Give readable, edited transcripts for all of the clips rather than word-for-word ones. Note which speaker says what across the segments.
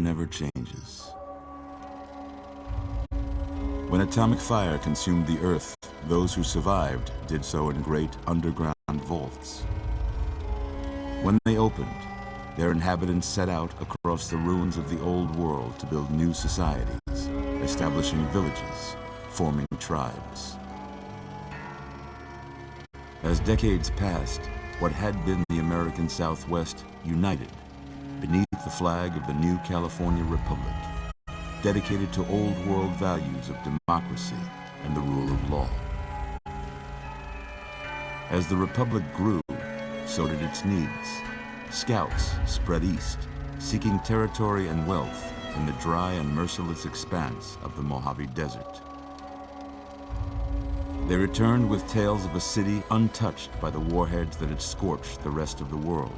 Speaker 1: never changes. When atomic fire consumed the Earth, those who survived did so in great underground vaults. When they opened, their inhabitants set out across the ruins of the old world to build new societies, establishing villages, forming tribes. As decades passed, what had been the American Southwest united beneath the flag of the new California Republic, dedicated to old world values of democracy and the rule of law. As the Republic grew, so did its needs. Scouts spread east, seeking territory and wealth in the dry and merciless expanse of the Mojave Desert. They returned with tales of a city untouched by the warheads that had scorched the rest of the world,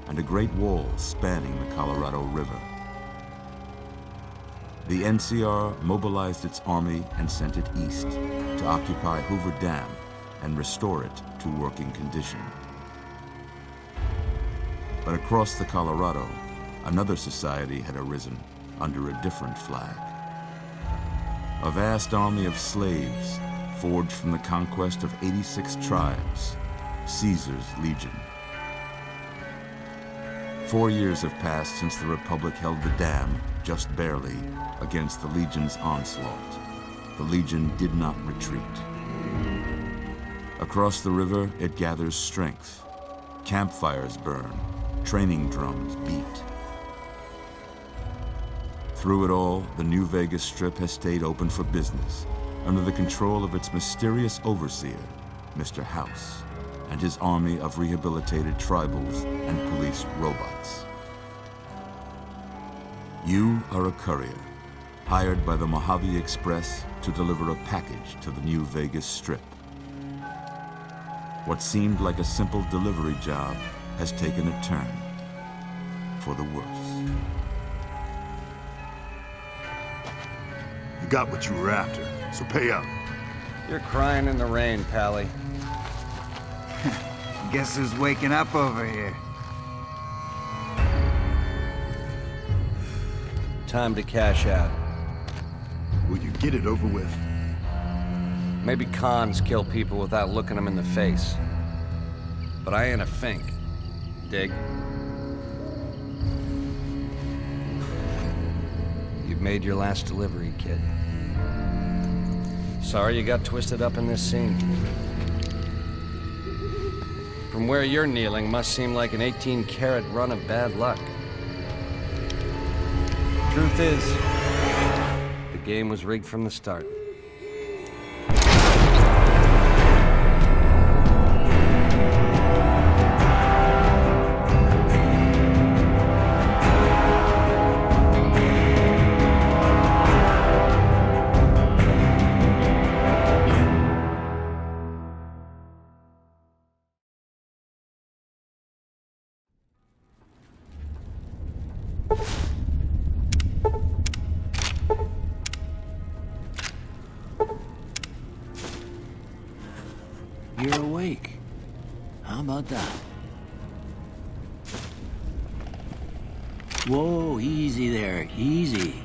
Speaker 1: and a great wall spanning the Colorado River. The NCR mobilized its army and sent it east to occupy Hoover Dam and restore it to working condition. But across the Colorado, another society had arisen under a different flag. A vast army of slaves forged from the conquest of 86 tribes, Caesar's Legion. 4 years have passed since the Republic held the dam, just barely, against the Legion's onslaught. The Legion did not retreat. Across the river, it gathers strength. Campfires burn, training drums beat. Through it all, the New Vegas Strip has stayed open for business, under the control of its mysterious overseer, Mr. House, and his army of rehabilitated tribals and police robots. You are a courier, hired by the Mojave Express to deliver a package to the New Vegas Strip. What seemed like a simple delivery job has taken a turn for the worse.
Speaker 2: You got what you were after, so pay up.
Speaker 3: You're crying in the rain, Pally.
Speaker 4: Guess who's waking up over here?
Speaker 3: Time to cash out.
Speaker 2: Will you get it over with?
Speaker 3: Maybe cons kill people without looking them in the face. But I ain't a fink. Dig? You've made your last delivery, kid. Sorry you got twisted up in this scene. From where you're kneeling must seem like an 18-carat run of bad luck. Truth is, the game was rigged from the start.
Speaker 5: You're awake. How about that? Whoa, easy there, easy.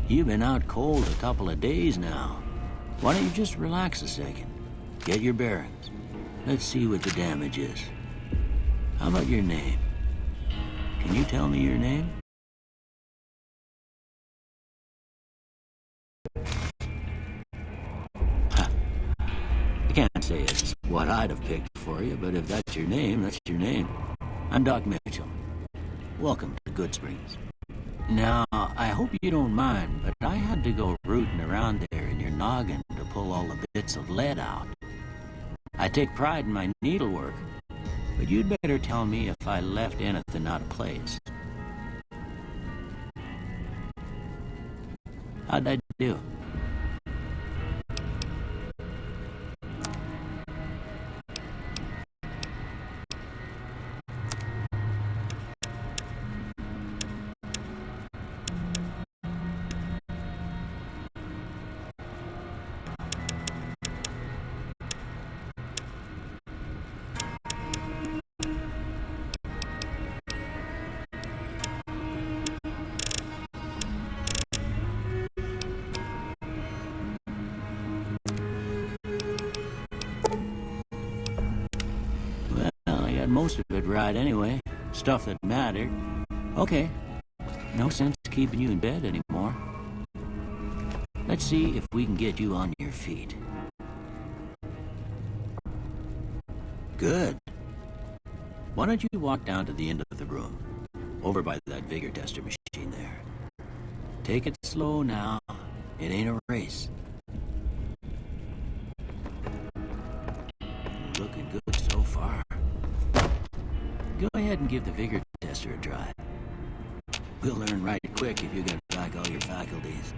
Speaker 5: You've been out cold a couple of days now. Why don't you just relax a second? Get your bearings. Let's see what the damage is. How about your name? Can you tell me your name? I can't say it's what I'd have picked for you, but if that's your name, that's your name. I'm Doc Mitchell. Welcome to Goodsprings. Now, I hope you don't mind, but I had to go rooting around there in your noggin to pull all the bits of lead out. I take pride in my needlework, but you'd better tell me if I left anything out of place. How'd I do? most of it right anyway. Stuff that mattered. Okay. No sense keeping you in bed anymore. Let's see if we can get you on your feet. Good. Why don't you walk down to the end of the room, over by that vigor tester machine there. Take it slow now. It ain't a race. Looking good so far. Go ahead and give the vigor tester a try. We'll learn right quick if you get back all your faculties.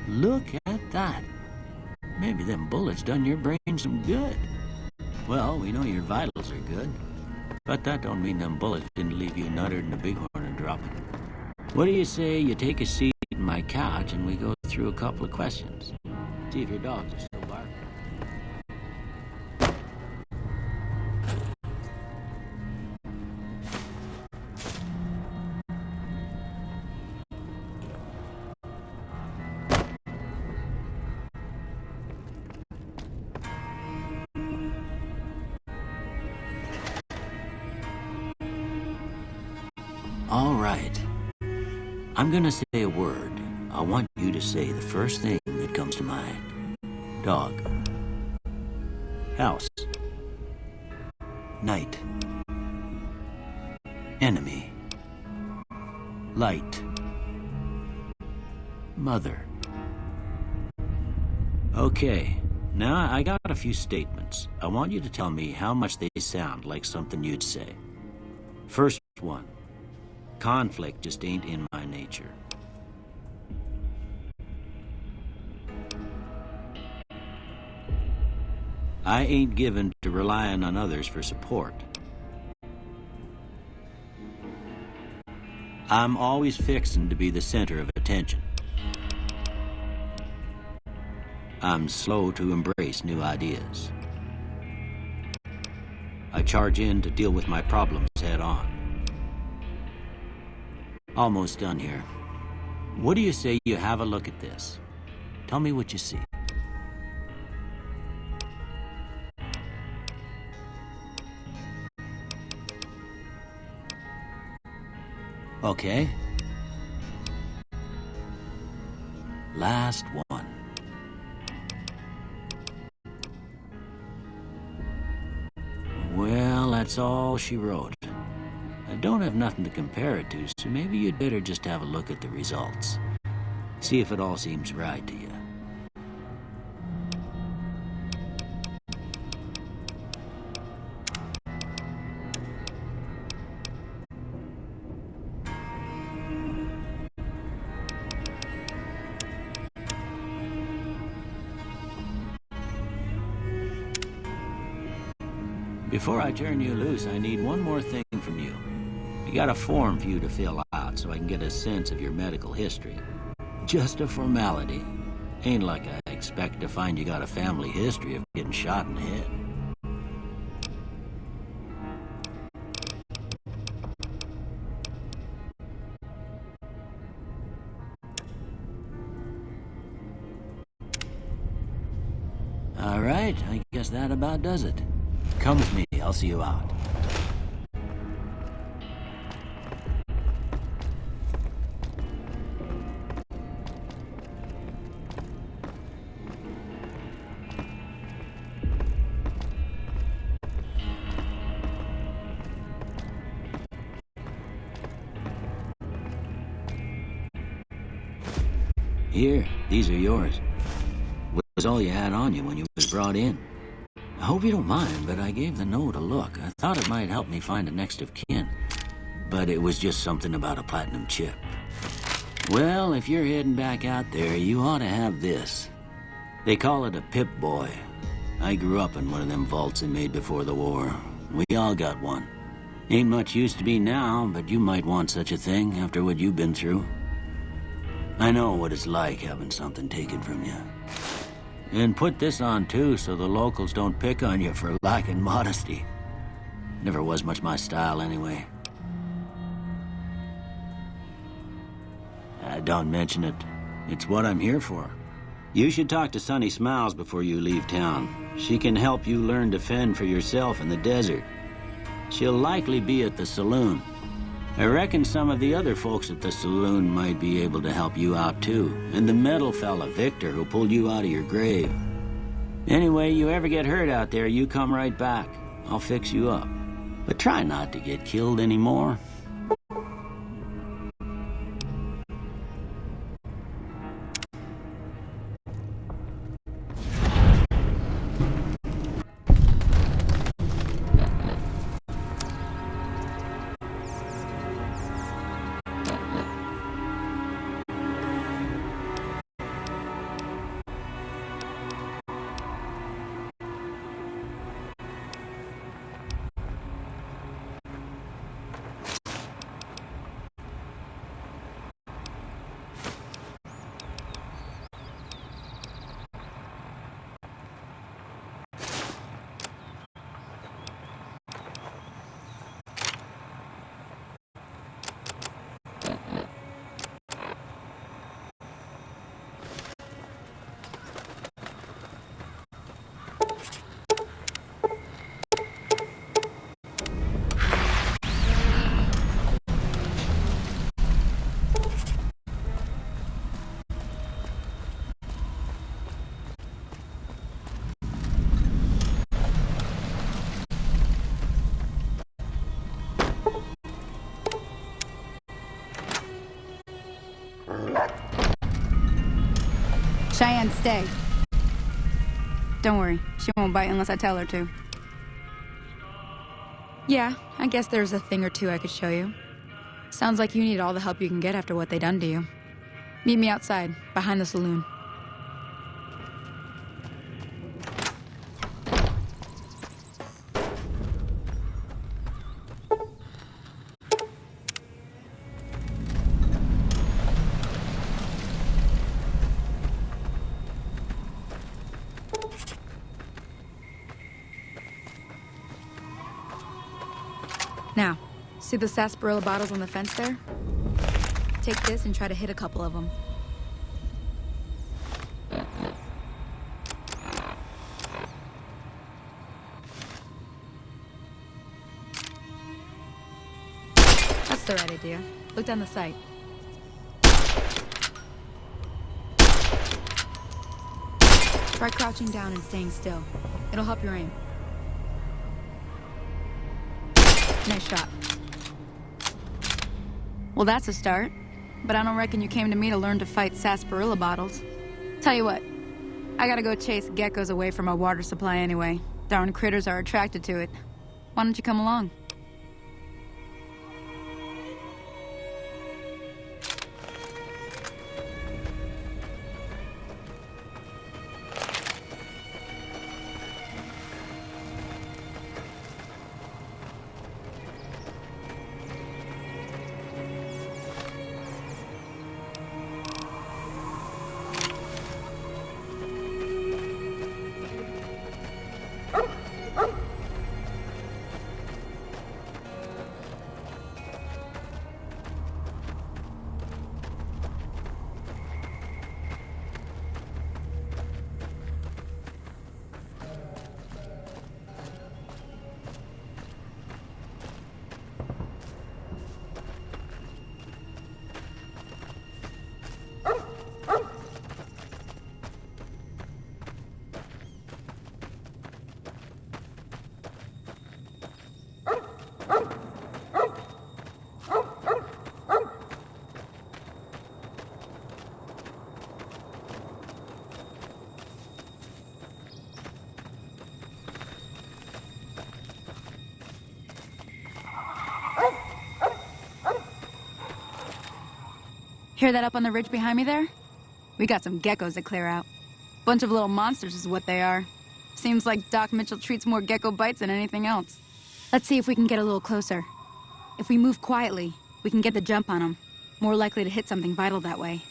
Speaker 5: Look at that. Maybe them bullets done your brain some good. Well, we know your vitals are good. But that don't mean them bullets didn't leave you nuttered in the bighorn and dropping. What do you say you take a seat in my couch and we go through a couple of questions? See if your dogs are still barking. All right. I'm gonna say a word. I want you to say the first thing that comes to mind. Dog. House. Night. Enemy. Light. Mother. Okay. Now I got a few statements. I want you to tell me how much they sound like something you'd say. First one. Conflict just ain't in my nature. I ain't given to relying on others for support. I'm always fixin' to be the center of attention. I'm slow to embrace new ideas. I charge in to deal with my problems head on. Almost done here. What do you say you have a look at this? Tell me what you see. Okay. Last one. Well, that's all she wrote. I don't have nothing to compare it to, so maybe you'd better just have a look at the results. See if it all seems right to you. Before I turn you loose, I need one more thing from you. I got a form for you to fill out so I can get a sense of your medical history. Just a formality. Ain't like I expect to find you got a family history of getting shot in the head. All right, I guess that about does it. Come with me, I'll see you out. Here, these are yours. What was all you had on you when you was brought in? I hope you don't mind, but I gave the note a look. I thought it might help me find a next of kin. But it was just something about a platinum chip. Well, if you're heading back out there, you ought to have this. They call it a Pip-Boy. I grew up in one of them vaults they made before the war. We all got one. Ain't much use to be now, but you might want such a thing after what you've been through. I know what it's like having something taken from you. And put this on too, so the locals don't pick on you for lacking modesty. Never was much my style anyway. Don't mention it. It's what I'm here for. You should talk to Sunny Smiles before you leave town. She can help you learn to fend for yourself in the desert. She'll likely be at the saloon. I reckon some of the other folks at the saloon might be able to help you out too. And the metal fella, Victor, who pulled you out of your grave. Anyway, you ever get hurt out there, you come right back. I'll fix you up. But try not to get killed anymore.
Speaker 6: Cheyenne, stay. Don't worry, she won't bite unless I tell her to. Yeah, I guess there's a thing or two I could show you. Sounds like you need all the help you can get after what they done to you. Meet me outside, behind the saloon. Now, see the sarsaparilla bottles on the fence there? Take this and try to hit a couple of them. That's the right idea. Look down the sight. Try crouching down and staying still. It'll help your aim. Nice shot. Well, that's a start. But I don't reckon you came to me to learn to fight sarsaparilla bottles. Tell you what, I gotta go chase geckos away from our water supply anyway. Darn critters are attracted to it. Why don't you come along? Hear that up on the ridge behind me there? We got some geckos to clear out. Bunch of little monsters is what they are. Seems like Doc Mitchell treats more gecko bites than anything else. Let's see if we can get a little closer. If we move quietly, we can get the jump on them. More likely to hit something vital that way.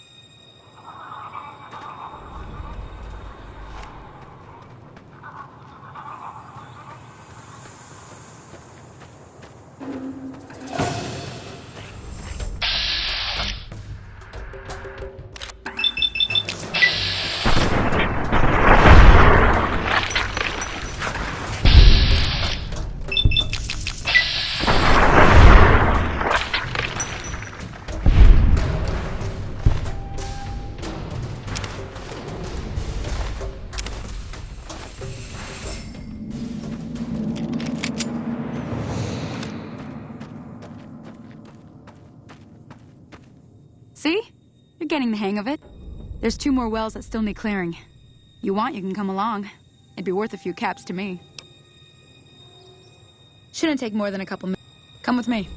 Speaker 6: You're getting the hang of it. There's 2 more wells that still need clearing. You want, you can come along. It'd be worth a few caps to me. Shouldn't take more than a couple minutes. Come with me.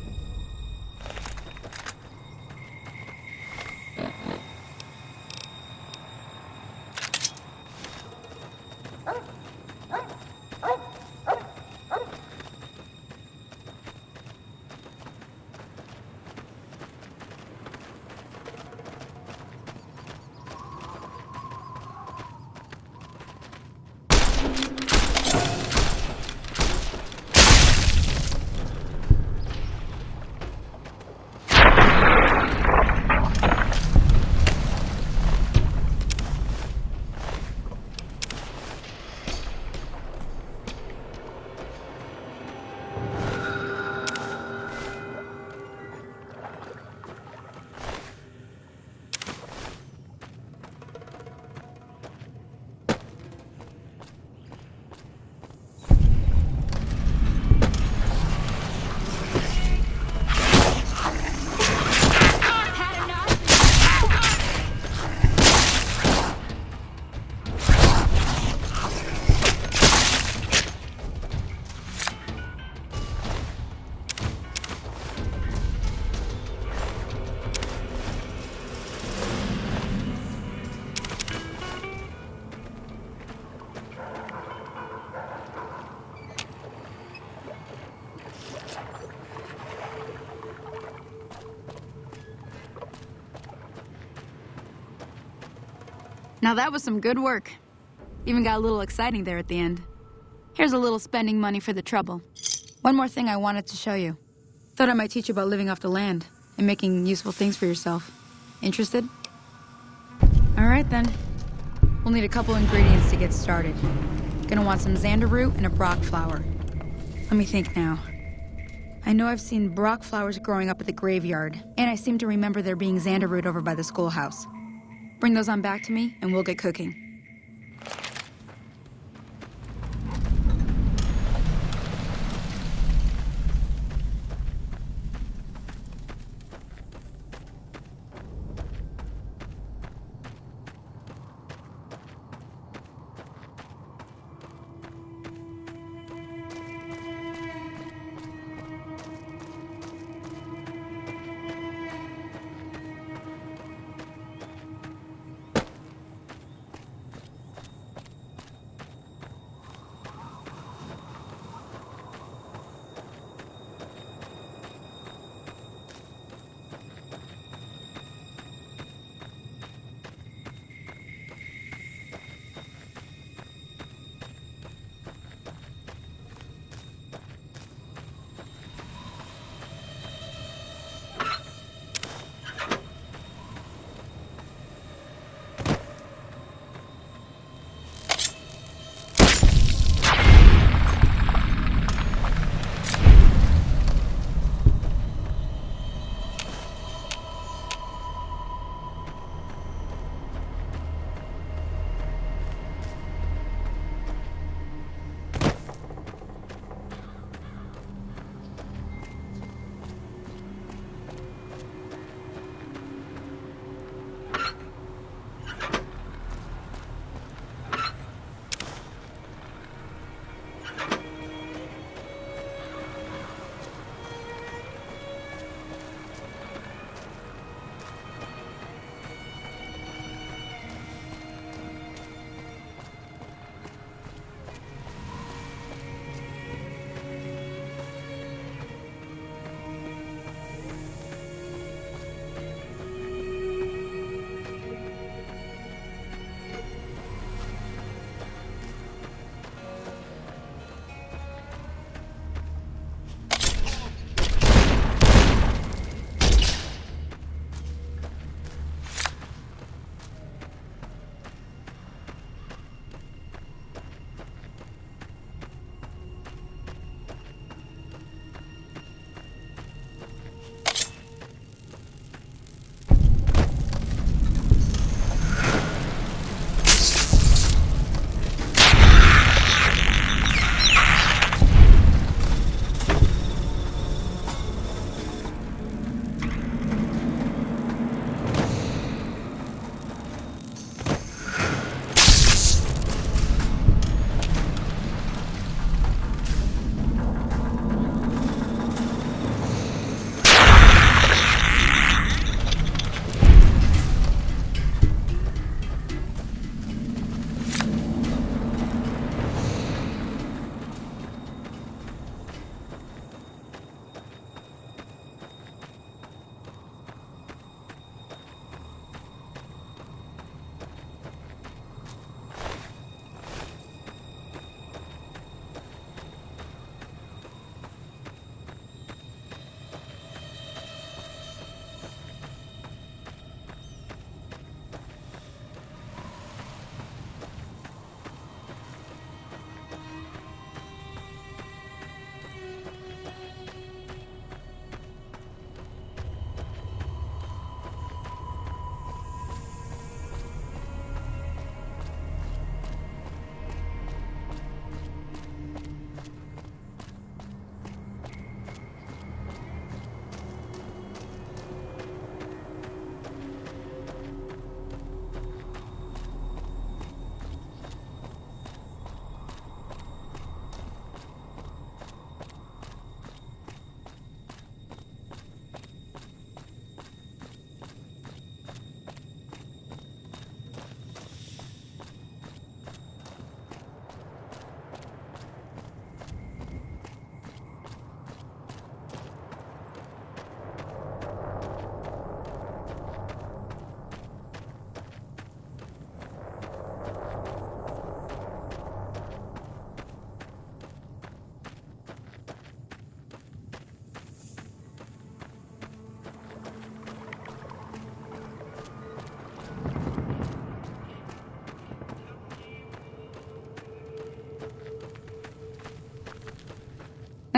Speaker 6: Now that was some good work. Even got a little exciting there at the end. Here's a little spending money for the trouble. One more thing I wanted to show you. Thought I might teach you about living off the land and making useful things for yourself. Interested? All right then. We'll need a couple ingredients to get started. Gonna want some xander root and a brock flower. Let me think now. I know I've seen brock flowers growing up at the graveyard, and I seem to remember there being xander root over by the schoolhouse. Bring those on back to me, and we'll get cooking.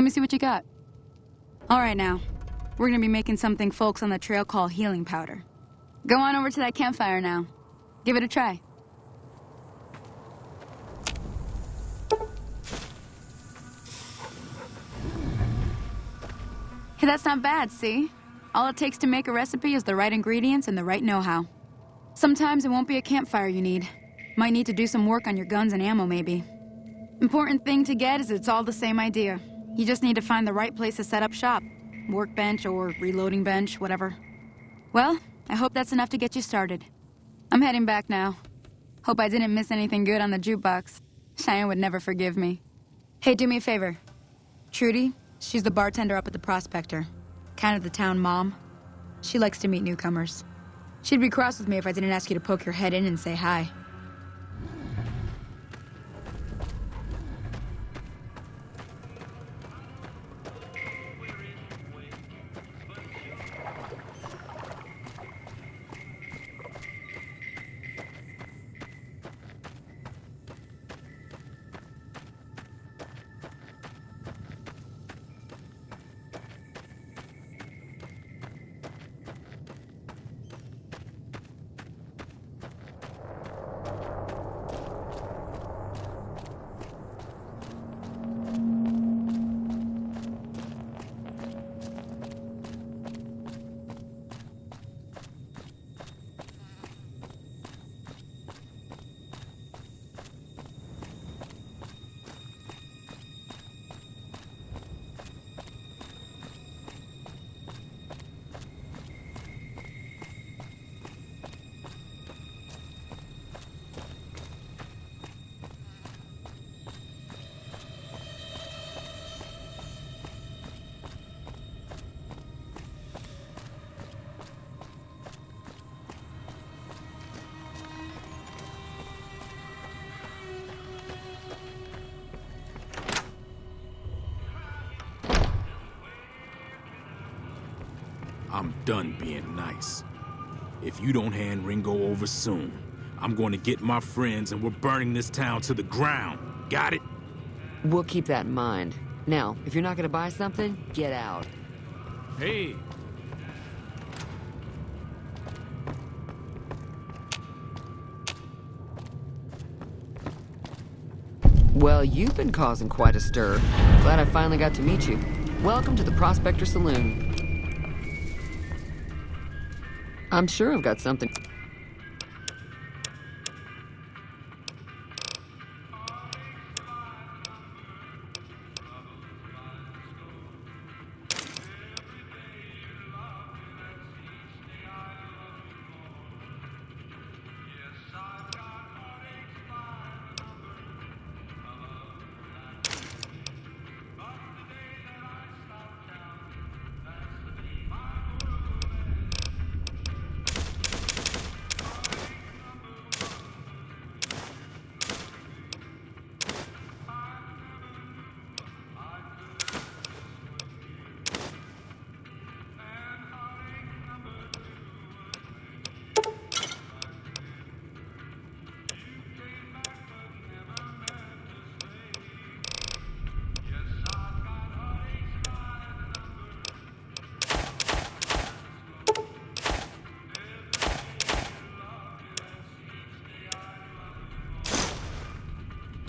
Speaker 6: Let me see what you got. All right, now. We're gonna be making something folks on the trail call healing powder. Go on over to that campfire now. Give it a try. Hey, that's not bad, see? All it takes to make a recipe is the right ingredients and the right know-how. Sometimes it won't be a campfire you need. Might need to do some work on your guns and ammo, maybe. Important thing to get is it's all the same idea. You just need to find the right place to set up shop. Workbench or reloading bench, whatever. Well, I hope that's enough to get you started. I'm heading back now. Hope I didn't miss anything good on the jukebox. Cheyenne would never forgive me. Hey, do me a favor. Trudy, she's the bartender up at the Prospector. Kind of the town mom. She likes to meet newcomers. She'd be cross with me if I didn't ask you to poke your head in and say hi.
Speaker 7: I'm done being nice. If you don't hand Ringo over soon, I'm going to get my friends and we're burning this town to the ground. Got it?
Speaker 8: We'll keep that in mind. Now, if you're not gonna buy something, get out.
Speaker 7: Hey.
Speaker 8: Well, you've been causing quite a stir. Glad I finally got to meet you. Welcome to the Prospector Saloon. I'm sure I've got something.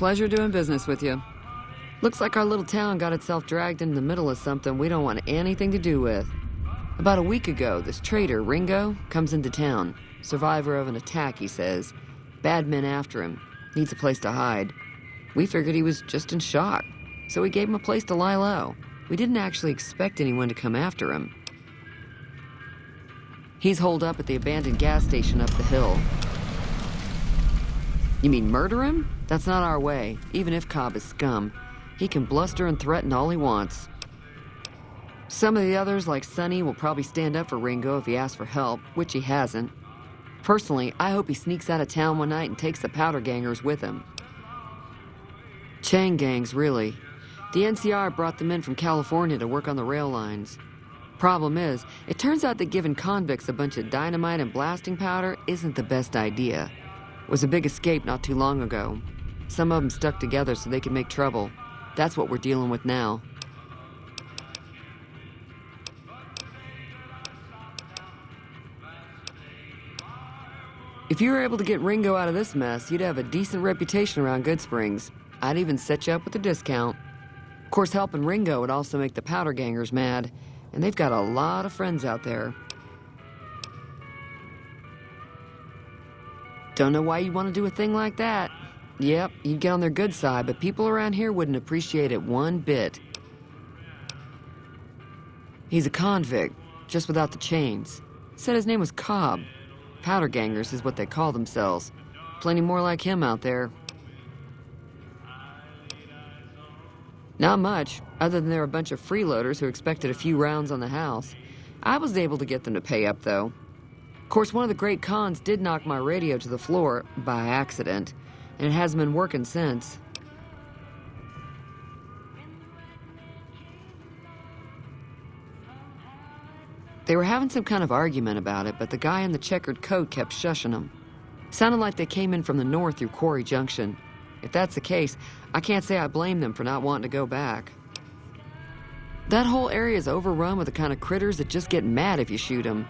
Speaker 8: Pleasure doing business with you. Looks like our little town got itself dragged into the middle of something we don't want anything to do with. About a week ago, this traitor, Ringo, comes into town. Survivor of an attack, he says. Bad men after him. Needs a place to hide. We figured he was just in shock, so we gave him a place to lie low. We didn't actually expect anyone to come after him. He's holed up at the abandoned gas station up the hill. You mean murder him? That's not our way, even if Cobb is scum. He can bluster and threaten all he wants. Some of the others, like Sonny, will probably stand up for Ringo if he asks for help, which he hasn't. Personally, I hope he sneaks out of town one night and takes the powder gangers with him. Chain gangs, really. The NCR brought them in from California to work on the rail lines. Problem is, it turns out that giving convicts a bunch of dynamite and blasting powder isn't the best idea. It was a big escape not too long ago. Some of them stuck together so they could make trouble. That's what we're dealing with now. If you were able to get Ringo out of this mess, you'd have a decent reputation around Goodsprings. I'd even set you up with a discount. Of course, helping Ringo would also make the powder gangers mad, and they've got a lot of friends out there. Don't know why you want to do a thing like that. Yep, you'd get on their good side, but people around here wouldn't appreciate it one bit. He's a convict, just without the chains. Said his name was Cobb. Powder gangers is what they call themselves. Plenty more like him out there. Not much, other than they're a bunch of freeloaders who expected a few rounds on the house. I was able to get them to pay up, though. Of course, one of the great cons did knock my radio to the floor, by accident, and it hasn't been working since. They were having some kind of argument about it, but the guy in the checkered coat kept shushing them. Sounded like they came in from the north through Quarry Junction. If that's the case, I can't say I blame them for not wanting to go back. That whole area is overrun with the kind of critters that just get mad if you shoot them.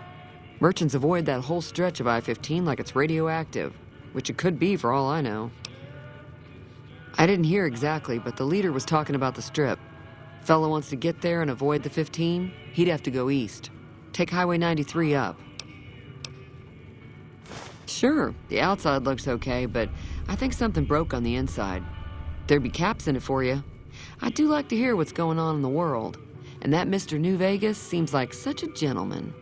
Speaker 8: Merchants avoid that whole stretch of I-15 like it's radioactive, which it could be for all I know. I didn't hear exactly, but the leader was talking about the strip. Fellow wants to get there and avoid the 15, he'd have to go east. Take Highway 93 up. Sure, the outside looks okay, but I think something broke on the inside. There'd be caps in it for you. I do like to hear what's going on in the world, and that Mr. New Vegas seems like such a gentleman.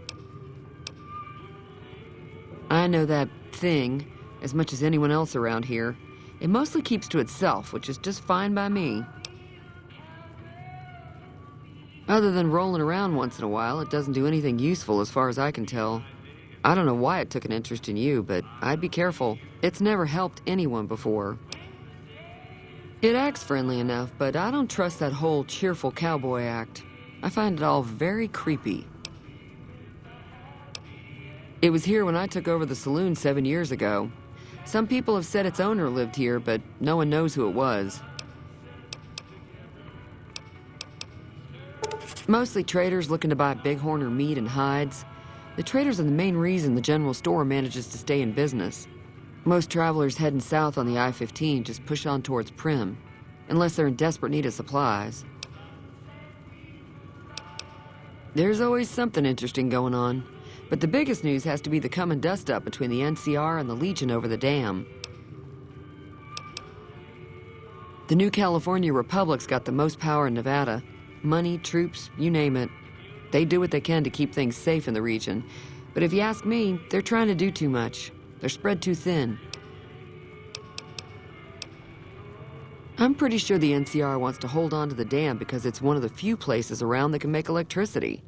Speaker 8: I know that thing as much as anyone else around here. It mostly keeps to itself, which is just fine by me. Other than rolling around once in a while, it doesn't do anything useful as far as I can tell. I don't know why it took an interest in you, but I'd be careful. It's never helped anyone before. It acts friendly enough, but I don't trust that whole cheerful cowboy act. I find it all very creepy. It was here when I took over the saloon 7 years ago. Some people have said its owner lived here, but no one knows who it was. Mostly traders looking to buy bighorn or meat and hides. The traders are the main reason the general store manages to stay in business. Most travelers heading south on the I-15 just push on towards Primm, unless they're in desperate need of supplies. There's always something interesting going on, but the biggest news has to be the coming dust-up between the NCR and the Legion over the dam. The New California Republic's got the most power in Nevada. Money, troops, you name it. They do what they can to keep things safe in the region. But if you ask me, they're trying to do too much. They're spread too thin. I'm pretty sure the NCR wants to hold on to the dam because it's one of the few places around that can make electricity.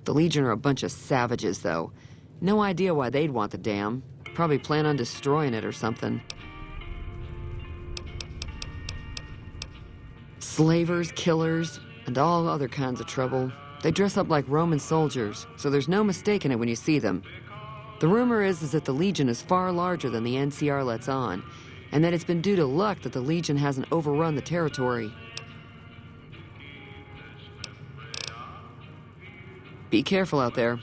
Speaker 8: The Legion are a bunch of savages, though. No idea why they'd want the dam. Probably plan on destroying it or something. Slavers, killers, and all other kinds of trouble. They dress up like Roman soldiers, so there's no mistaking it when you see them. The rumor is that the Legion is far larger than the NCR lets on, and that it's been due to luck that the Legion hasn't overrun the territory. Be careful out there.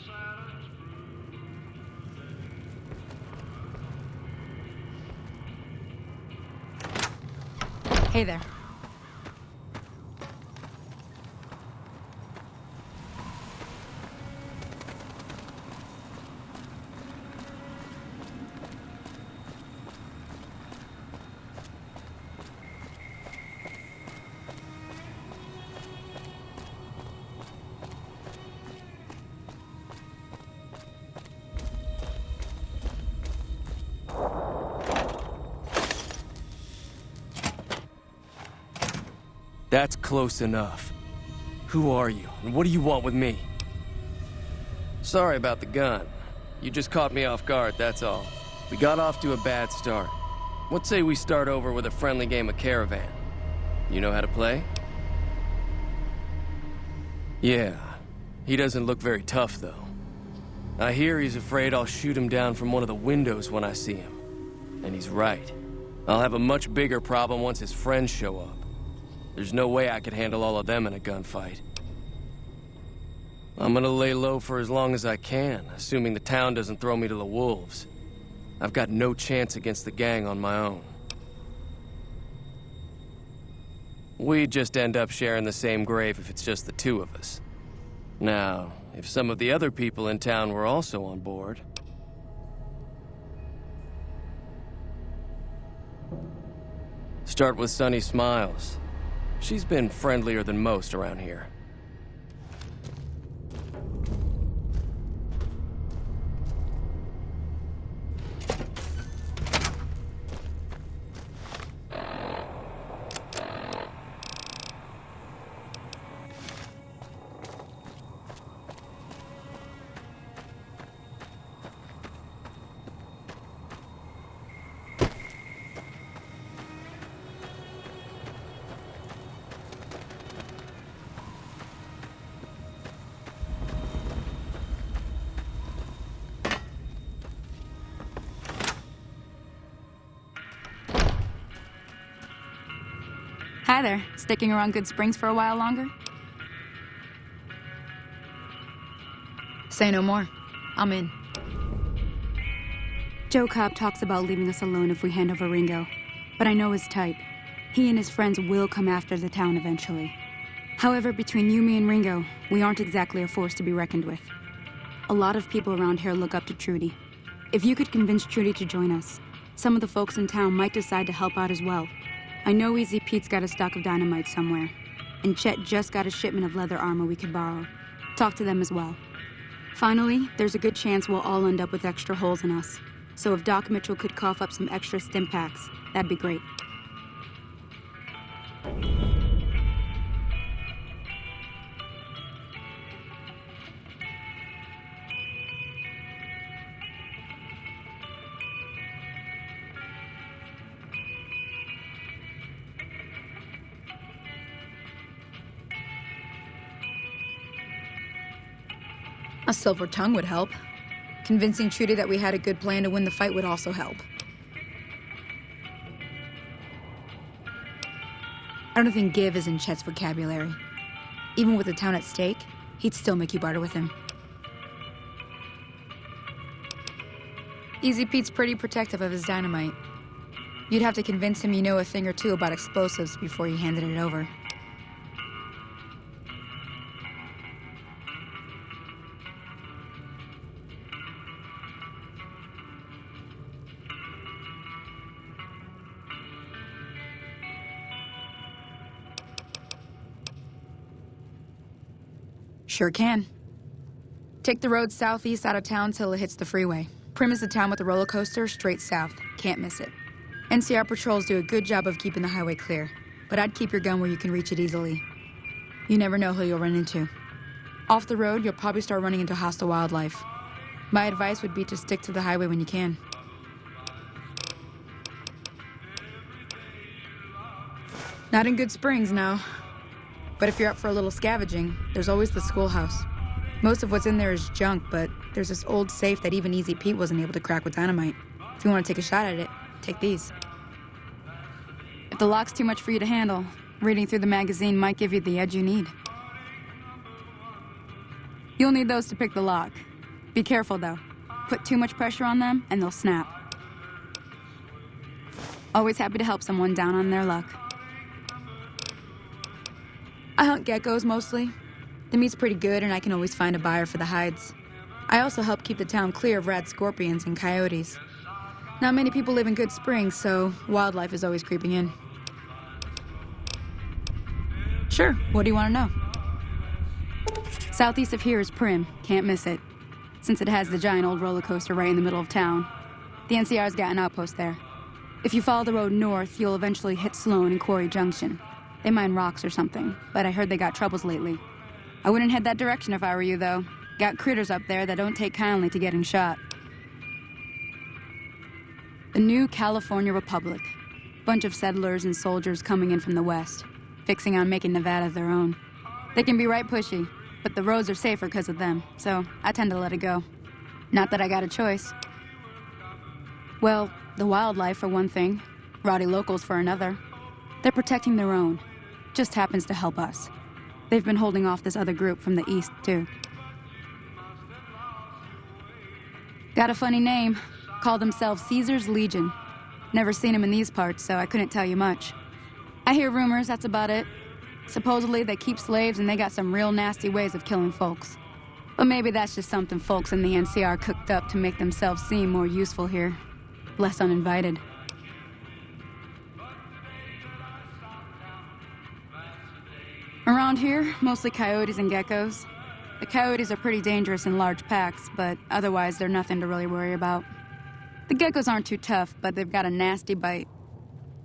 Speaker 6: Hey there.
Speaker 9: That's close enough. Who are you, and what do you want with me? Sorry about the gun. You just caught me off guard, that's all. We got off to a bad start. What say we start over with a friendly game of Caravan? You know how to play? Yeah. He doesn't look very tough, though. I hear he's afraid I'll shoot him down from one of the windows when I see him. And he's right. I'll have a much bigger problem once his friends show up. There's no way I could handle all of them in a gunfight. I'm gonna lay low for as long as I can, assuming the town doesn't throw me to the wolves. I've got no chance against the gang on my own. We'd just end up sharing the same grave if it's just the two of us. Now, if some of the other people in town were also on board... Start with Sunny Smiles. She's been friendlier than most around here.
Speaker 6: Hi there. Sticking around Good Springs for a while longer? Say no more. I'm in. Joe Cobb talks about leaving us alone if we hand over Ringo, but I know his type. He and his friends will come after the town eventually. However, between you, me, and Ringo, we aren't exactly a force to be reckoned with. A lot of people around here look up to Trudy. If you could convince Trudy to join us, some of the folks in town might decide to help out as well. I know Easy Pete's got a stock of dynamite somewhere, and Chet just got a shipment of leather armor we could borrow. Talk to them as well. Finally, there's a good chance we'll all end up with extra holes in us. So if Doc Mitchell could cough up some extra stim packs, that'd be great. A silver tongue would help. Convincing Trudy that we had a good plan to win the fight would also help. I don't think give is in Chet's vocabulary. Even with the town at stake, he'd still make you barter with him. Easy Pete's pretty protective of his dynamite. You'd have to convince him you know a thing or two about explosives before you handed it over. Sure can. Take the road southeast out of town till it hits the freeway. Prim is the town with the roller coaster straight south. Can't miss it. NCR patrols do a good job of keeping the highway clear, but I'd keep your gun where you can reach it easily. You never know who you'll run into. Off the road, you'll probably start running into hostile wildlife. My advice would be to stick to the highway when you can. Not in Good Springs, no. But if you're up for a little scavenging, there's always the schoolhouse. Most of what's in there is junk, but there's this old safe that even Easy Pete wasn't able to crack with dynamite. If you want to take a shot at it, take these. If the lock's too much for you to handle, reading through the magazine might give you the edge you need. You'll need those to pick the lock. Be careful, though. Put too much pressure on them, and they'll snap. Always happy to help someone down on their luck. I hunt geckos mostly. The meat's pretty good and I can always find a buyer for the hides. I also help keep the town clear of rat scorpions and coyotes. Not many people live in Good Springs, so wildlife is always creeping in. Sure, what do you want to know? Southeast of here is Prim, can't miss it. Since it has the giant old roller coaster right in the middle of town. The NCR's got an outpost there. If you follow the road north, you'll eventually hit Sloan and Quarry Junction. They mine rocks or something, but I heard they got troubles lately. I wouldn't head that direction if I were you, though. Got critters up there that don't take kindly to getting shot. The new California Republic. Bunch of settlers and soldiers coming in from the west, fixing on making Nevada their own. They can be right pushy, but the roads are safer because of them, so I tend to let it go. Not that I got a choice. Well, the wildlife for one thing, rowdy locals for another. They're protecting their own. Just happens to help us. They've been holding off this other group from the east, too. Got a funny name. Call themselves Caesar's Legion. Never seen them in these parts, so I couldn't tell you much. I hear rumors, that's about it. Supposedly they keep slaves and they got some real nasty ways of killing folks. But maybe that's just something folks in the NCR cooked up to make themselves seem more useful here. Less uninvited. Around here, mostly coyotes and geckos. The coyotes are pretty dangerous in large packs, but otherwise they're nothing to really worry about. The geckos aren't too tough, but they've got a nasty bite.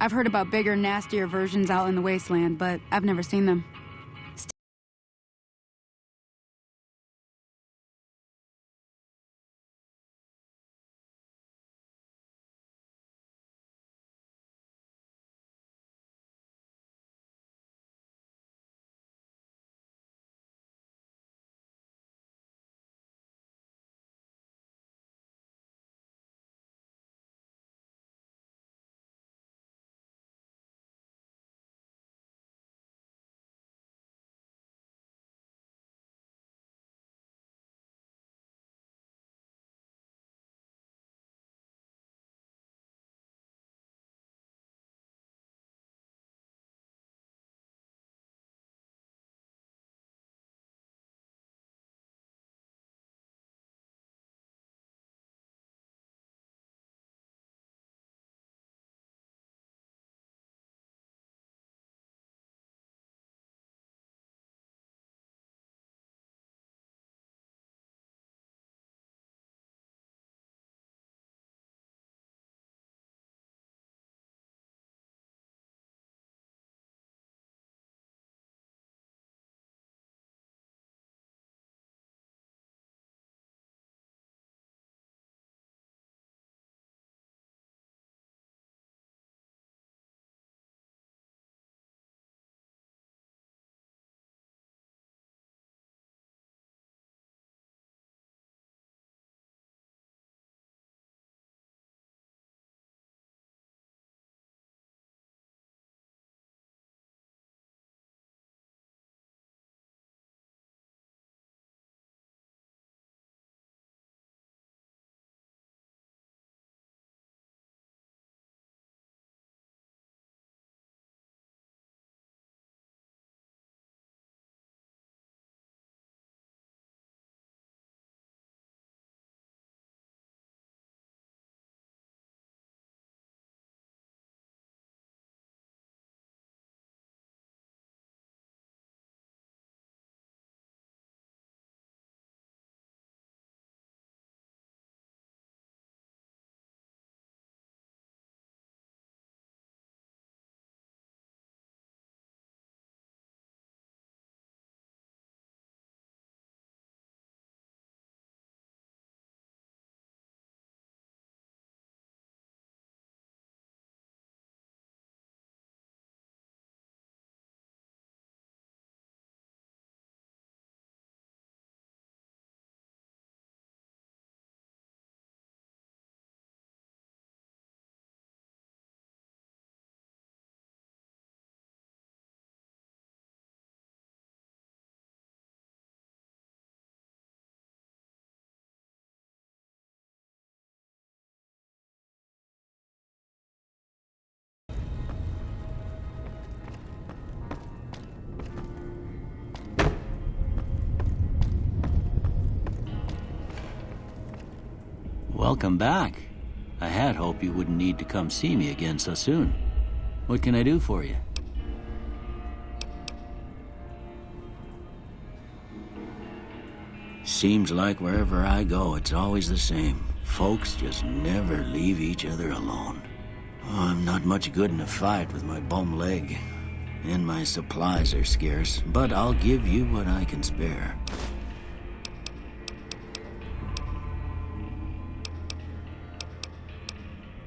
Speaker 6: I've heard about bigger, nastier versions out in the wasteland, but I've never seen them.
Speaker 5: Welcome back. I had hoped you wouldn't need to come see me again so soon. What can I do for you? Seems like wherever I go, it's always the same. Folks just never leave each other alone. Oh, I'm not much good in a fight with my bum leg. And my supplies are scarce, but I'll give you what I can spare.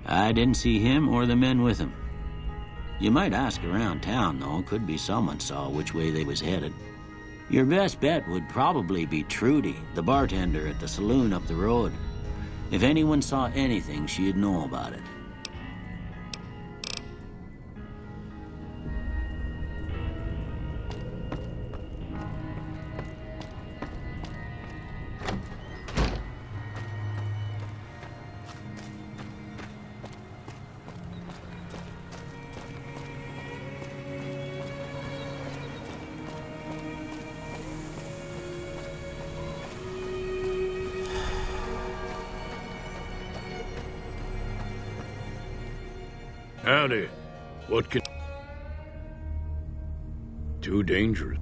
Speaker 5: I didn't see him or the men with him. You might ask around town, though. Could be someone saw which way they was headed. Your best bet would probably be Trudy, the bartender at the saloon up the road. If anyone saw anything, she'd know about it.
Speaker 10: Howdy. What can... Too dangerous.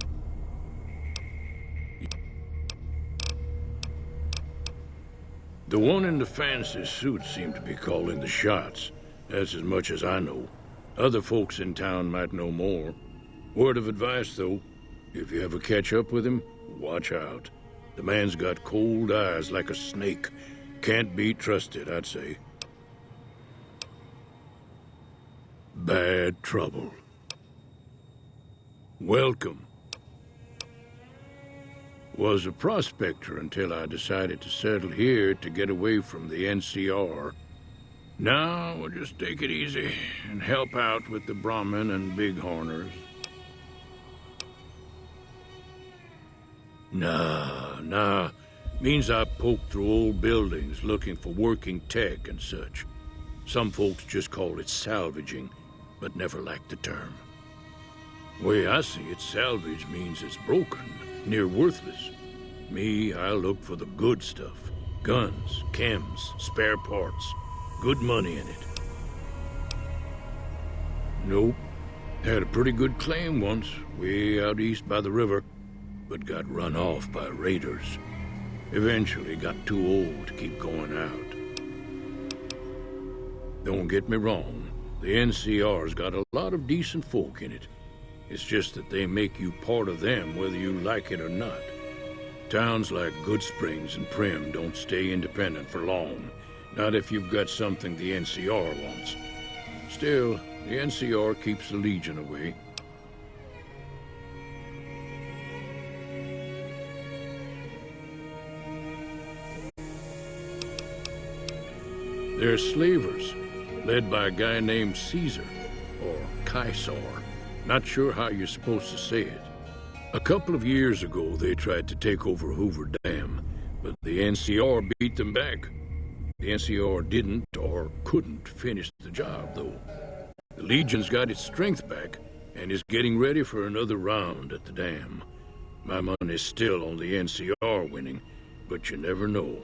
Speaker 10: The one in the fancy suit seemed to be calling the shots. That's as much as I know. Other folks in town might know more. Word of advice, though. If you ever catch up with him, watch out. The man's got cold eyes like a snake. Can't be trusted, I'd say. Bad trouble. Welcome. Was a prospector until I decided to settle here to get away from the NCR. Now we'll just take it easy and help out with the Brahmin and Bighorners. Nah. Means I poke through old buildings looking for working tech and such. Some folks just call it salvaging, but never liked the term. Way I see it, salvage means it's broken, near worthless. Me, I look for the good stuff. Guns, chems, spare parts. Good money in it. Nope. Had a pretty good claim once, way out east by the river, but got run off by raiders. Eventually got too old to keep going out. Don't get me wrong, the NCR's got a lot of decent folk in it. It's just that they make you part of them whether you like it or not. Towns like Goodsprings and Primm don't stay independent for long. Not if you've got something the NCR wants. Still, the NCR keeps the Legion away. They're slavers, led by a guy named Caesar, or Caesar. Not sure how you're supposed to say it. A couple of years ago, they tried to take over Hoover Dam, but the NCR beat them back. The NCR didn't or couldn't finish the job, though. The Legion's got its strength back and is getting ready for another round at the dam. My money's still on the NCR winning, but you never know.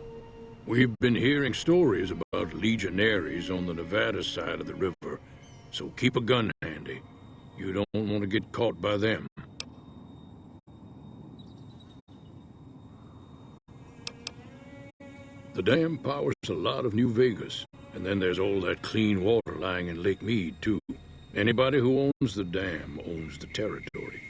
Speaker 10: We've been hearing stories about legionaries on the Nevada side of the river, so keep a gun handy. You don't want to get caught by them. The dam powers a lot of New Vegas, and then there's all that clean water lying in Lake Mead, too. Anybody who owns the dam owns the territory.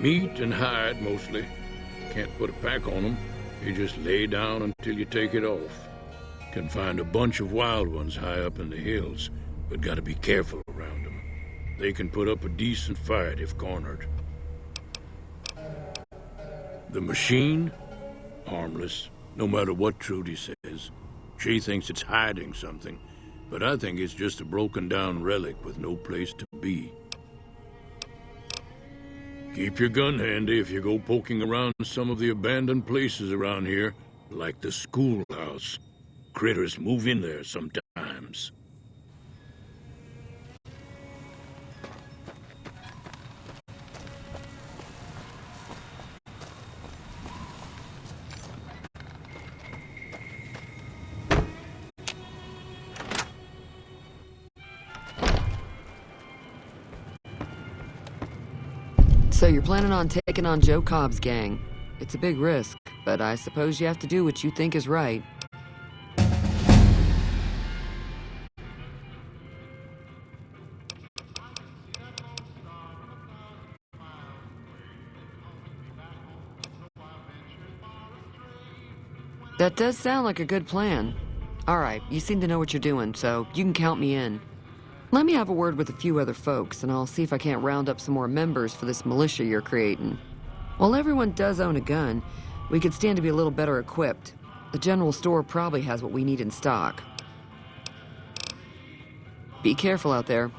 Speaker 10: Meat and hide, mostly. Can't put a pack on them. You just lay down until you take it off. Can find a bunch of wild ones high up in the hills, but gotta be careful around them. They can put up a decent fight if cornered. The machine? Harmless, no matter what Trudy says. She thinks it's hiding something, but I think it's just a broken-down relic with no place to be. Keep your gun handy if you go poking around some of the abandoned places around here, like the schoolhouse. Critters move in there sometimes.
Speaker 8: So you're planning on taking on Joe Cobb's gang. It's a big risk, but I suppose you have to do what you think is right. That does sound like a good plan. Alright, you seem to know what you're doing, so you can count me in. Let me have a word with a few other folks, and I'll see if I can't round up some more members for this militia you're creating. While everyone does own a gun, we could stand to be a little better equipped. The general store probably has what we need in stock. Be careful out there.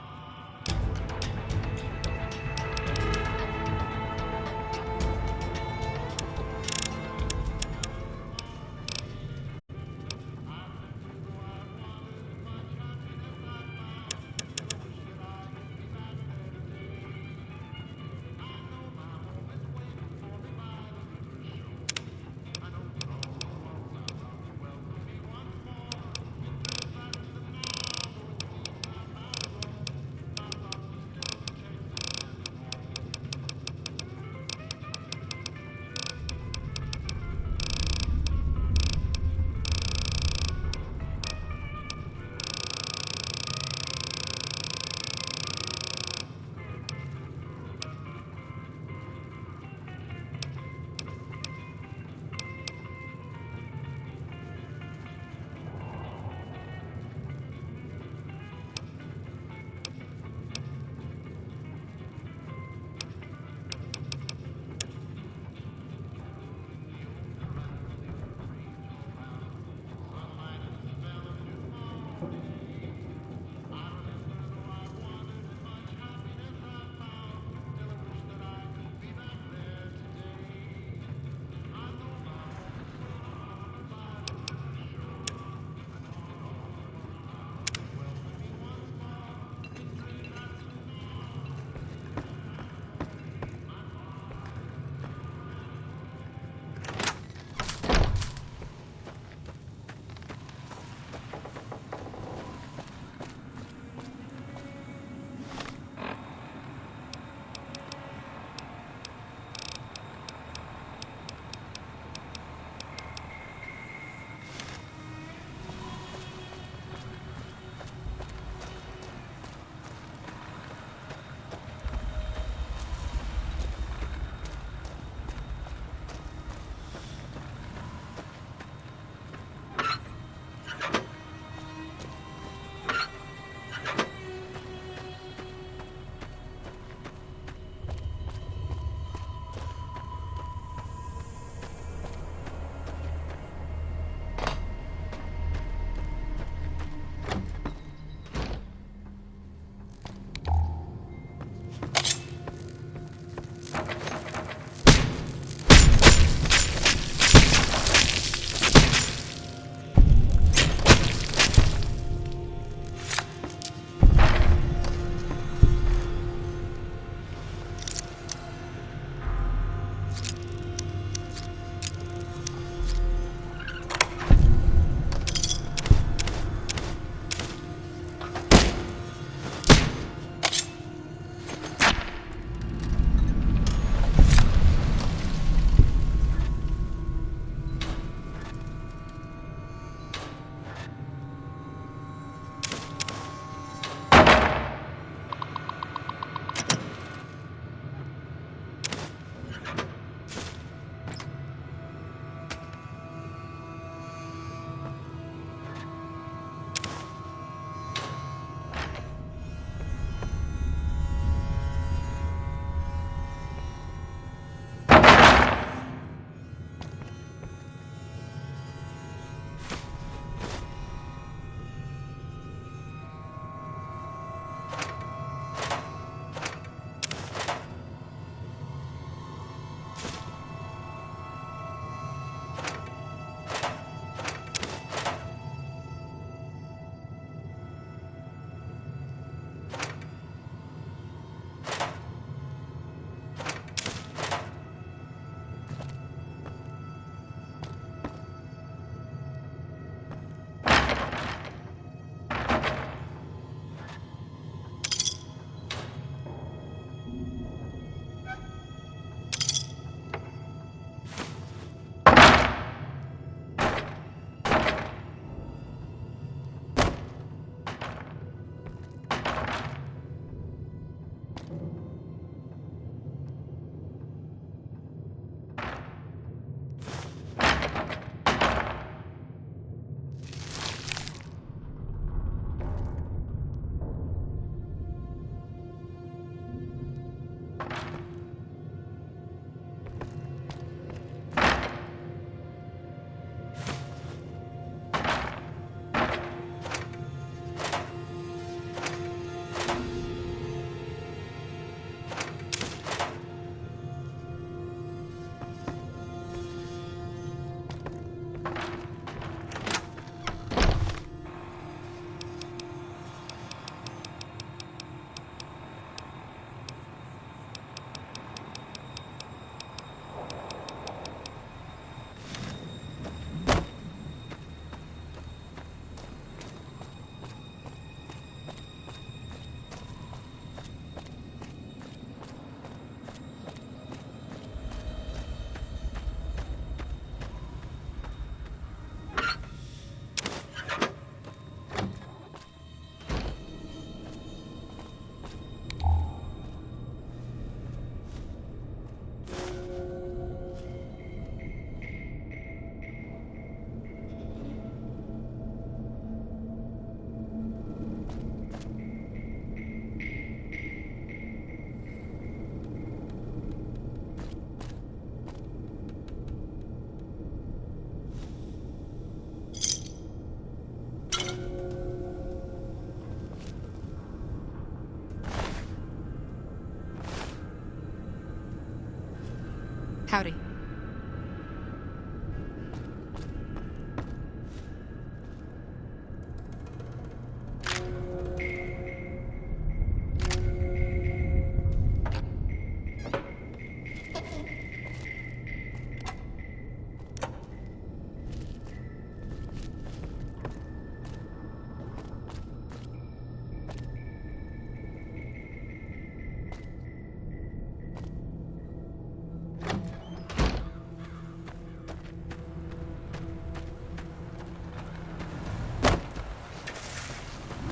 Speaker 6: Howdy.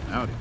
Speaker 11: Howdy.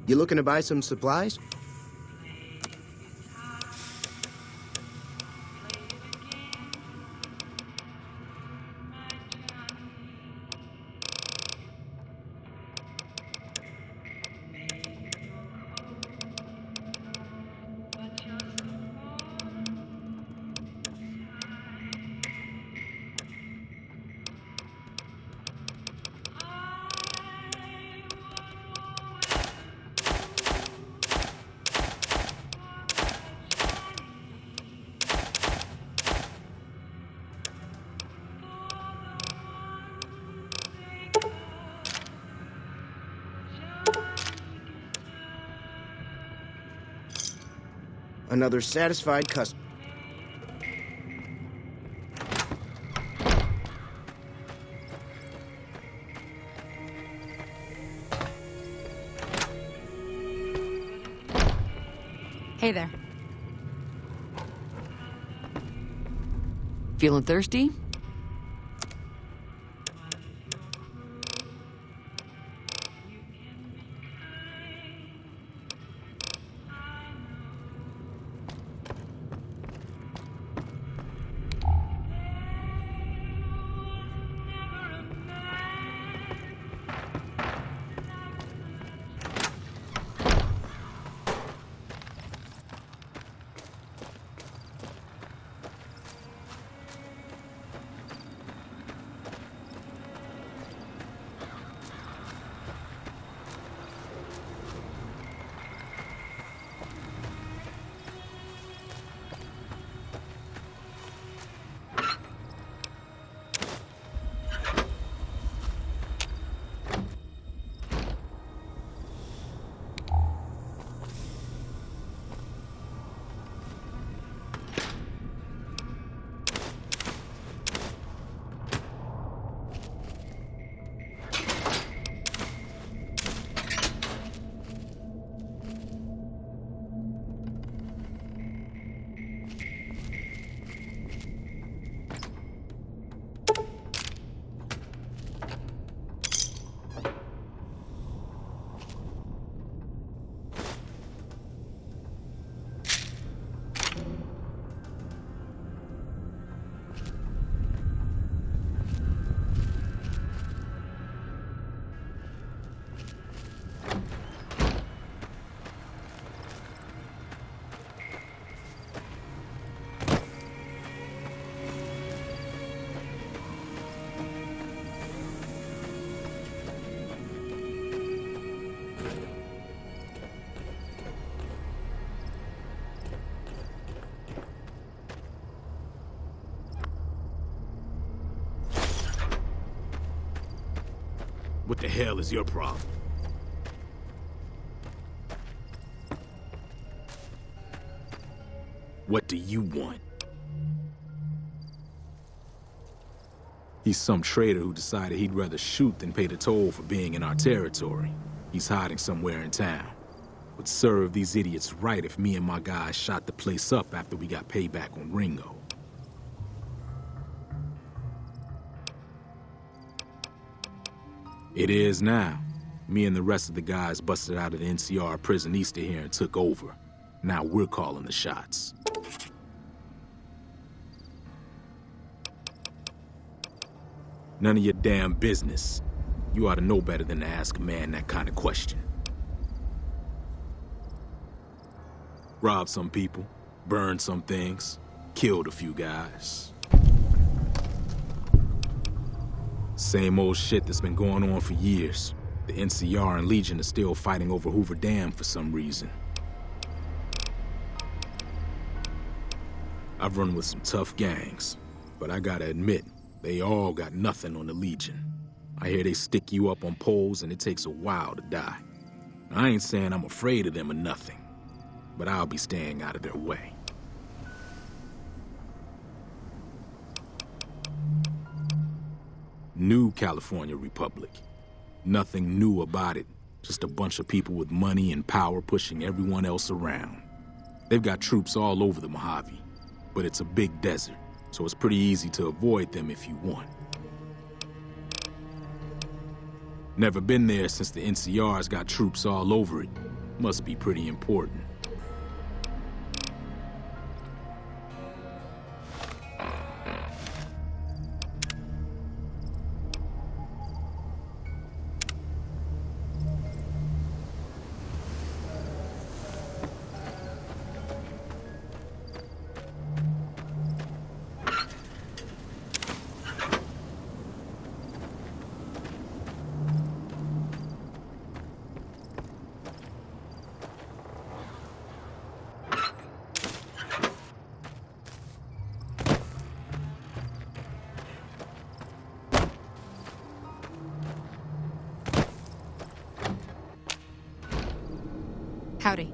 Speaker 12: You looking to buy some supplies? Another satisfied customer.
Speaker 6: Hey there.
Speaker 8: Feeling thirsty?
Speaker 7: What the hell is your problem? What do you want? He's some traitor who decided he'd rather shoot than pay the toll for being in our territory. He's hiding somewhere in town. Would serve these idiots right if me and my guys shot the place up after we got payback on Ringo. It is now. Me and the rest of the guys busted out of the NCR prison east of here and took over. Now we're calling the shots. None of your damn business. You ought to know better than to ask a man that kind of question. Robbed some people, burned some things, killed a few guys. Same old shit that's been going on for years. The NCR and Legion are still fighting over Hoover Dam for some reason. I've run with some tough gangs, but I gotta admit, they all got nothing on the Legion. I hear they stick you up on poles and it takes a while to die. I ain't saying I'm afraid of them or nothing, but I'll be staying out of their way. New California Republic. Nothing new about it, just a bunch of people with money and power pushing everyone else around. They've got troops all over the Mojave, but it's a big desert, so it's pretty easy to avoid them if you want. Never been there since the NCR's got troops all over it. Must be pretty important.
Speaker 6: Howdy.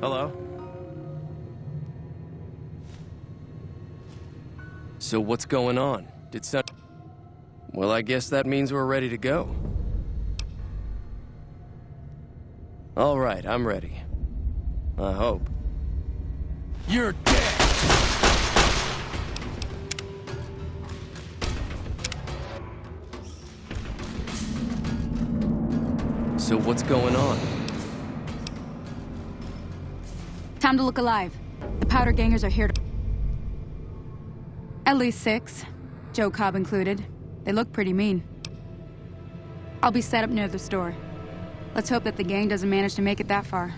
Speaker 9: Hello? So what's going on? Well, I guess that means we're ready to go. All right, I'm ready. I hope. You're dead! So what's going on?
Speaker 6: Time to look alive. The Powder Gangers are here to... At least 6. Joe Cobb included. They look pretty mean. I'll be set up near the store. Let's hope that the gang doesn't manage to make it that far.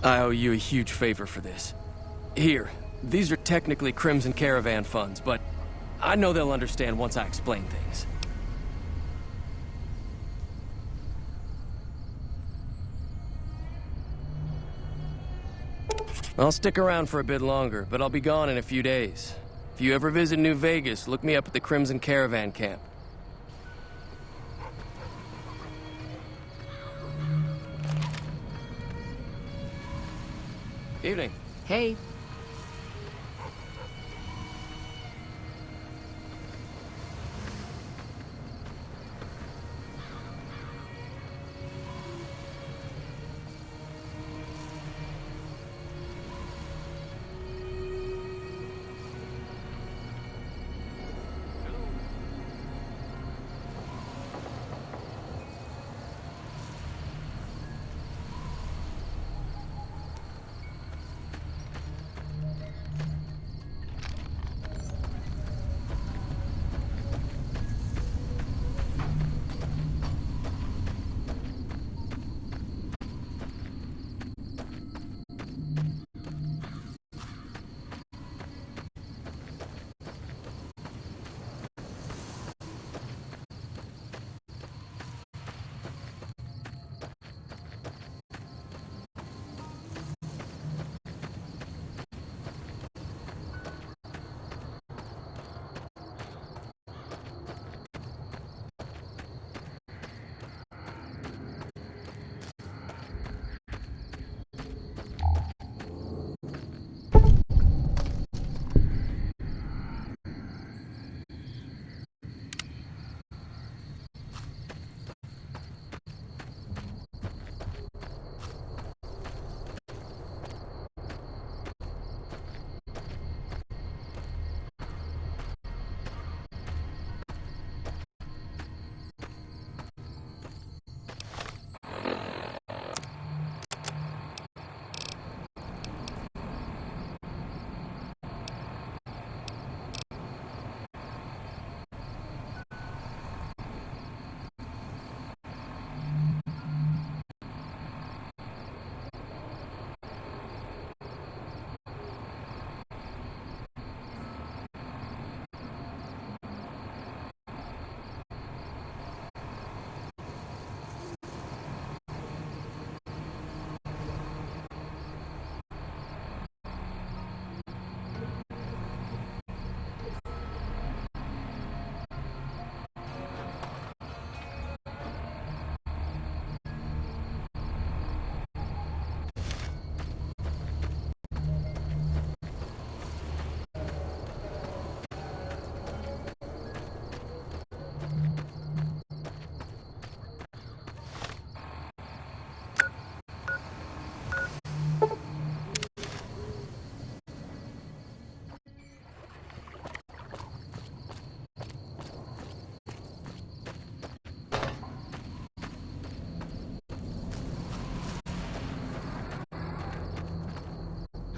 Speaker 9: I owe you a huge favor for this. Here, these are technically Crimson Caravan funds, but I know they'll understand once I explain things. I'll stick around for a bit longer, but I'll be gone in a few days. If you ever visit New Vegas, look me up at the Crimson Caravan camp. Evening.
Speaker 8: Hey.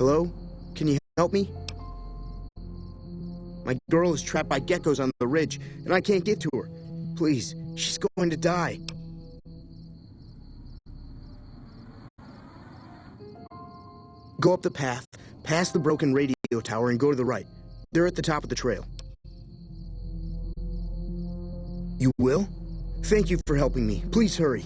Speaker 12: Hello? Can you help me? My girl is trapped by geckos on the ridge, and I can't get to her. Please, she's going to die. Go up the path, past the broken radio tower, and go to the right. They're at the top of the trail. You will? Thank you for helping me. Please hurry.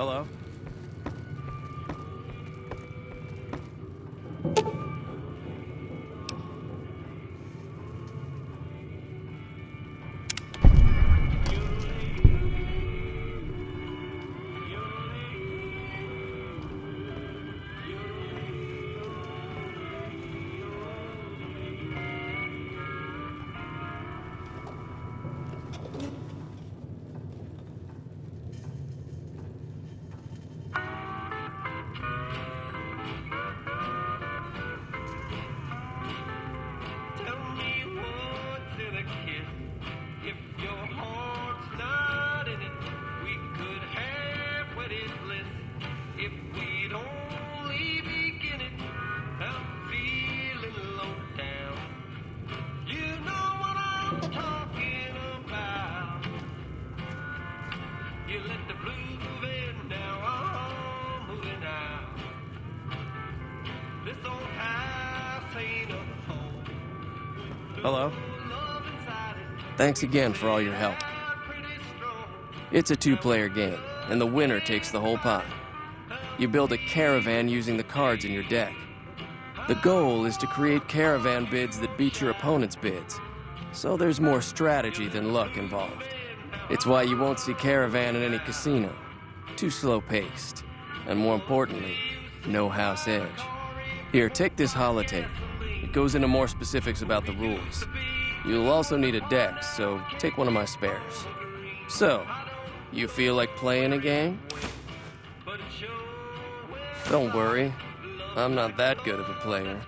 Speaker 9: Hello? Hello? Thanks again for all your help. It's a two-player game, and the winner takes the whole pie. You build a caravan using the cards in your deck. The goal is to create caravan bids that beat your opponent's bids, so there's more strategy than luck involved. It's why you won't see caravan in any casino. Too slow-paced, and more importantly, no house edge. Here, take this holotape. It goes into more specifics about the rules. You'll also need a deck, so take one of my spares. So, you feel like playing a game? Don't worry, I'm not that good of a player.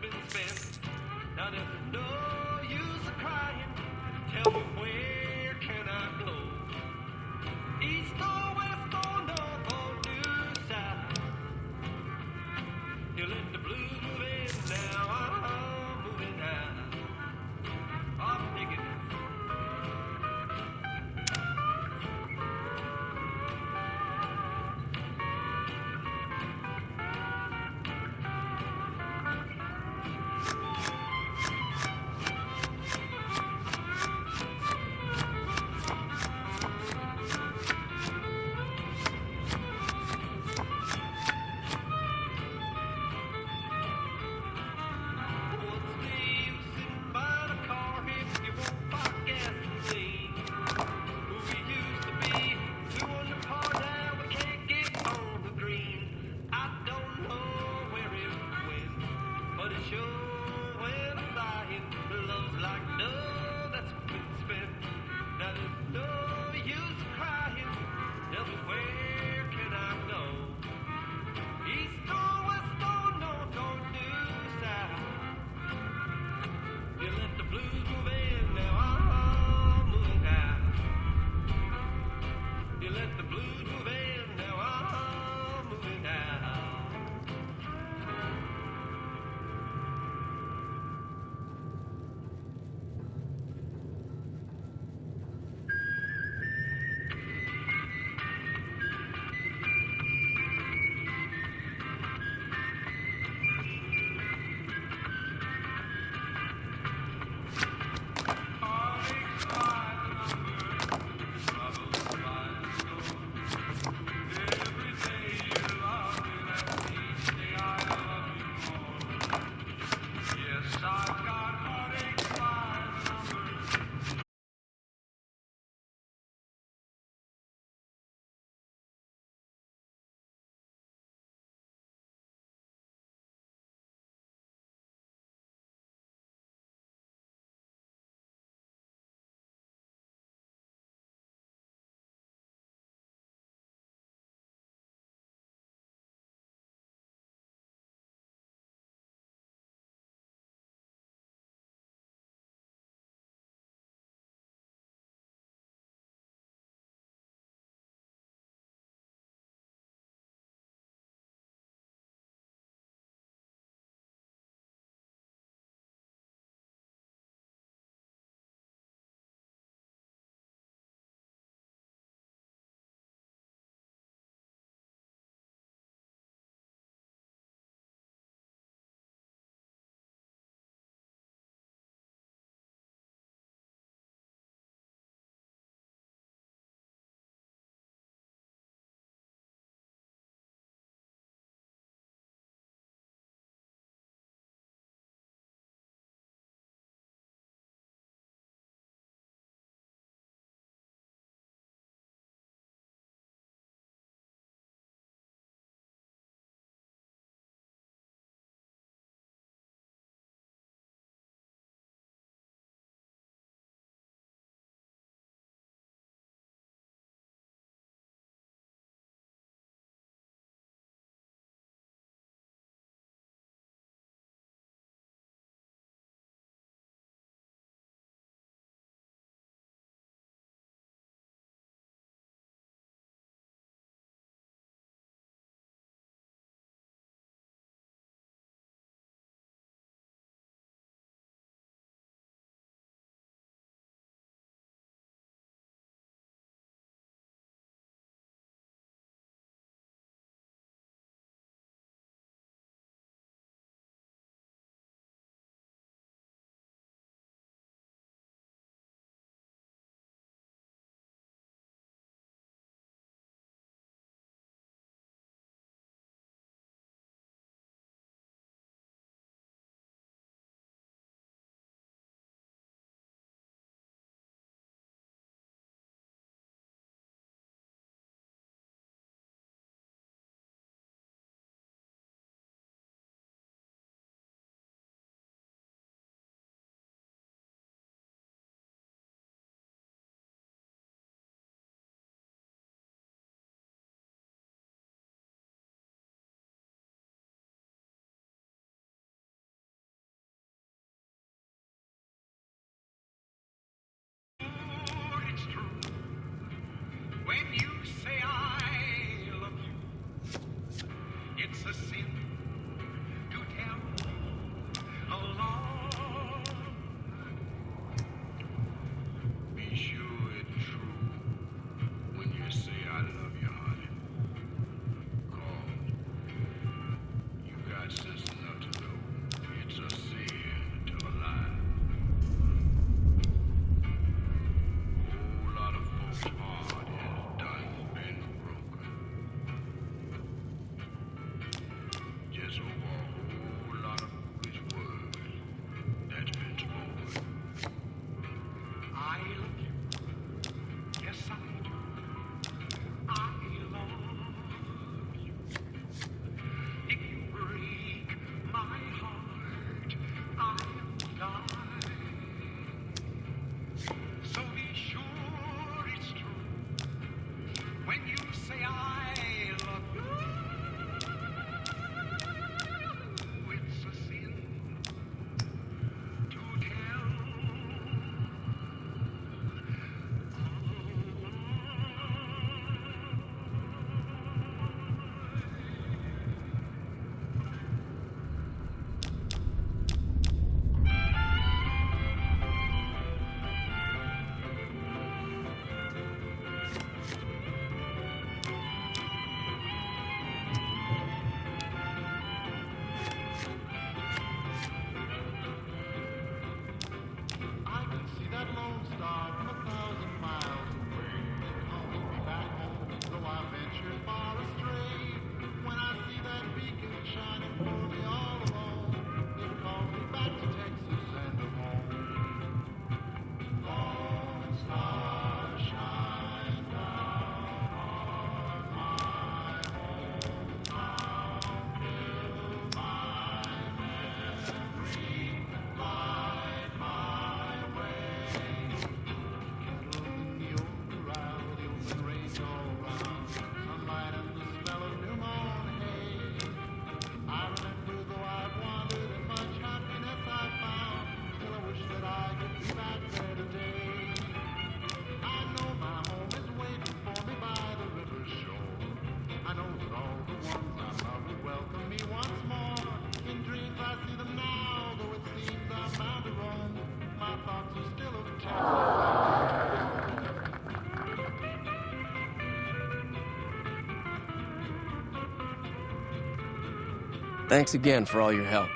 Speaker 9: Thanks again for all your help.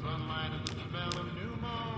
Speaker 13: Sunlight is the smell of new moon.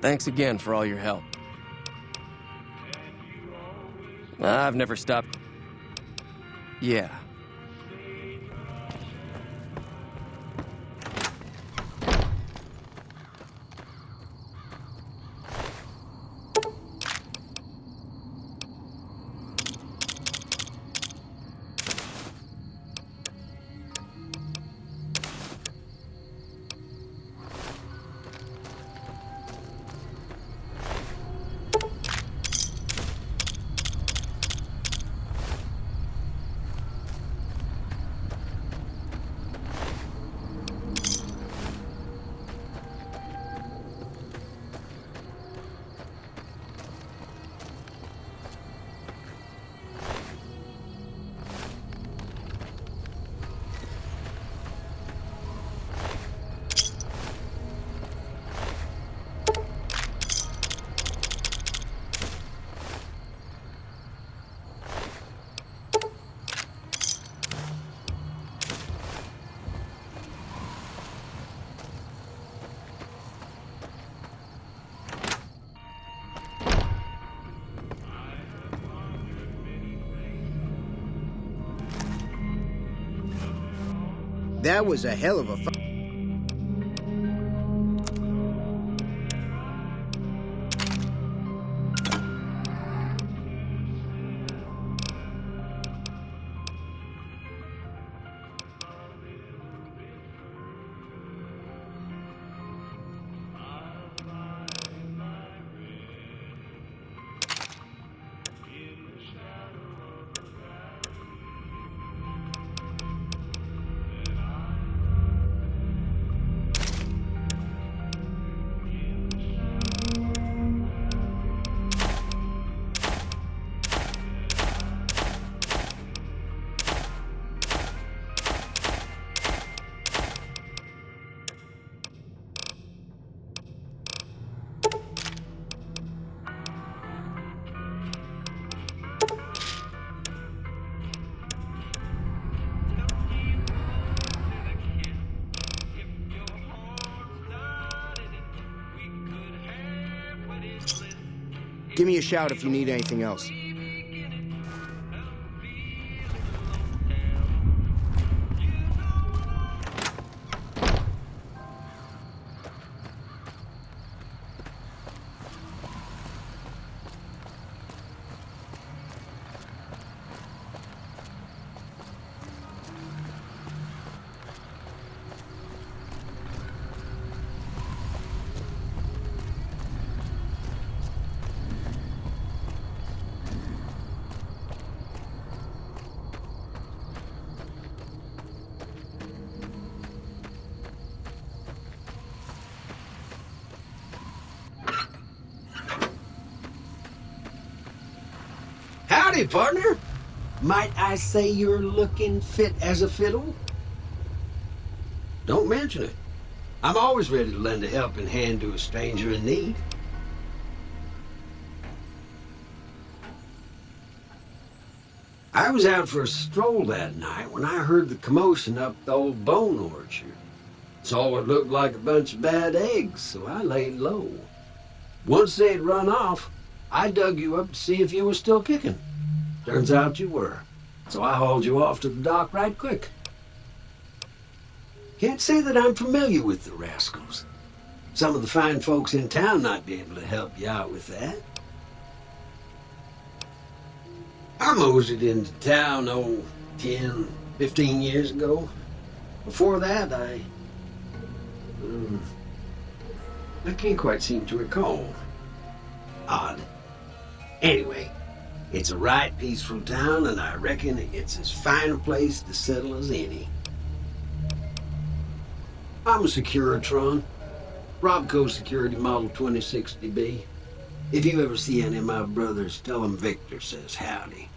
Speaker 9: Thanks again for all your help. I've never stopped. Yeah.
Speaker 12: That was a hell of a fight. Give me a shout if you need anything else.
Speaker 13: Howdy, partner. Might I say you're looking fit as a fiddle? Don't mention it. I'm always ready to lend a helping hand to a stranger in need. I was out for a stroll that night when I heard the commotion up the old bone orchard. Saw what looked like a bunch of bad eggs, so I laid low. Once they'd run off, I dug you up to see if you were still kicking. Turns out you were, so I hauled you off to the dock right quick. Can't say that I'm familiar with the rascals. Some of the fine folks in town might be able to help you out with that. I moseyed into town, 10, 15 years ago. Before that, I can't quite seem to recall. Odd. Anyway, it's a right peaceful town, and I reckon it's as fine a place to settle as any. I'm a Securitron. Robco Security Model 2060B. If you ever see any of my brothers, tell them Victor says howdy.